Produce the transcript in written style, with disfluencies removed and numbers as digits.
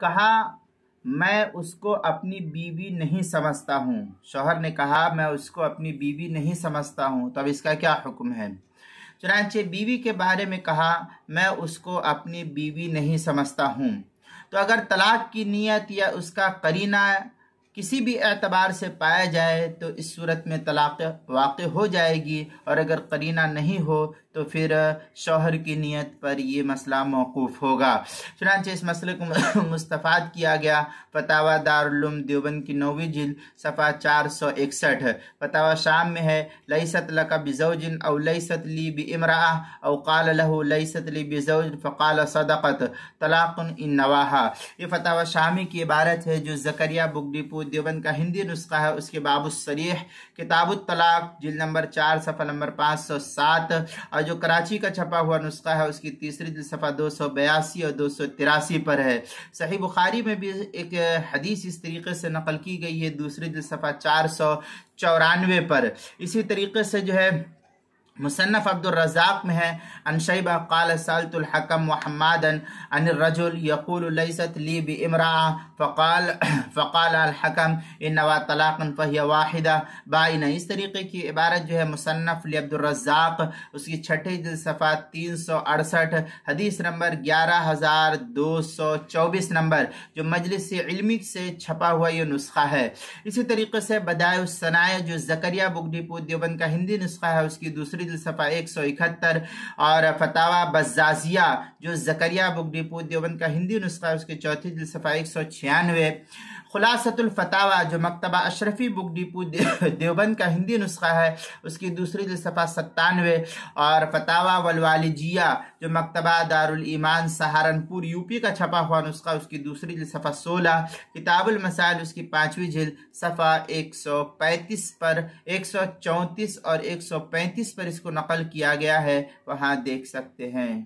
کہا میں اس کو اپنی بیوی نہیں سمجھتا ہوں، شوہر نے کہا میں اس کو اپنی بیوی نہیں سمجھتا ہوں، تو اب اس کا کیا حکم ہے؟ چنانچہ بیوی کے بارے میں کہا میں اس کو اپنی بیوی نہیں سمجھتا ہوں، تو اگر طلاق کی نیت یا اس کا قرینہ کسی بھی اعتبار سے پایا جائے تو اس صورت میں طلاق واقع ہو جائے گی، اور اگر قرینہ نہیں ہو تو پھر شوہر کی نیت پر یہ مسئلہ موقوف ہوگا۔ چنانچہ اس مسئلے کو مستفاد کیا گیا فتاوی دارالعلوم دیوبند کی 9ویں جلد صفحہ 461۔ فتاوی شام میں ہے لیست لک بزوج او لیست لی بامرأة او قال له لیست لی بزوج فقال صدقت طلاق ان نواہا۔ یہ فتاوی شامی کی عبارت ہے جو زکریا بک ڈپو دیوبند کا ہندی نسخہ ہے، اس کے باب الصریح کتاب الطلاق جلد نمبر 4 صفحہ نمبر 507، اور جو کراچی کا چھپا ہوا نسخہ ہے اس کی تیسری جلد صفحہ 282 اور 283 پر ہے۔ صحیح بخاری میں بھی ایک حدیث اس طریقے سے نقل کی گئی ہے، دوسری جلد صفحہ 494 پر۔ اسی طریقے سے جو ہے مصنف عبد الرزاق میں ہے عن شیبہ قال سألت الحکم محمدا عن الرجل يقول ليست لي بامرأة فقال الحکم ان نوى طلاقا فهي واحدہ بائنہ۔ اس طریقے کی عبارت جو ہے مصنف عبد الرزاق اس کی چھٹی جلد صفحہ 368 حدیث نمبر 11224 نمبر جو مجلس علمی سے چھپا ہوا یہ نسخہ ہے۔ اسی طریقے سے بدائع الصنائع جو زکریا بک ڈپو دیوبند کا ہندی نسخہ ہے اس کی دوسری صفحہ 171، اور فتاوی بزازیہ جو زکریا بک ڈپو دیوبند کا ہندی نسخہ ہے اس کی چوتھی جلد صفحہ 196۔ خلاصۃ الفتاوی جو مکتبہ اشرفی بک ڈپو دیوبند کا ہندی نسخہ ہے اس کی دوسری جلد صفحہ 97، اور فتاوی والوالجیہ جو مکتبہ دارالایمان سہارنپور یوپی کا چھپا ہوا نسخہ اس کی دوسری جلد صفحہ 16، کتاب المسائل اس کی 5ویں جلد صفحہ 135 پر 134 اور 135 پر اس کو نقل کیا گیا ہے، وہاں دیکھ سکتے ہیں۔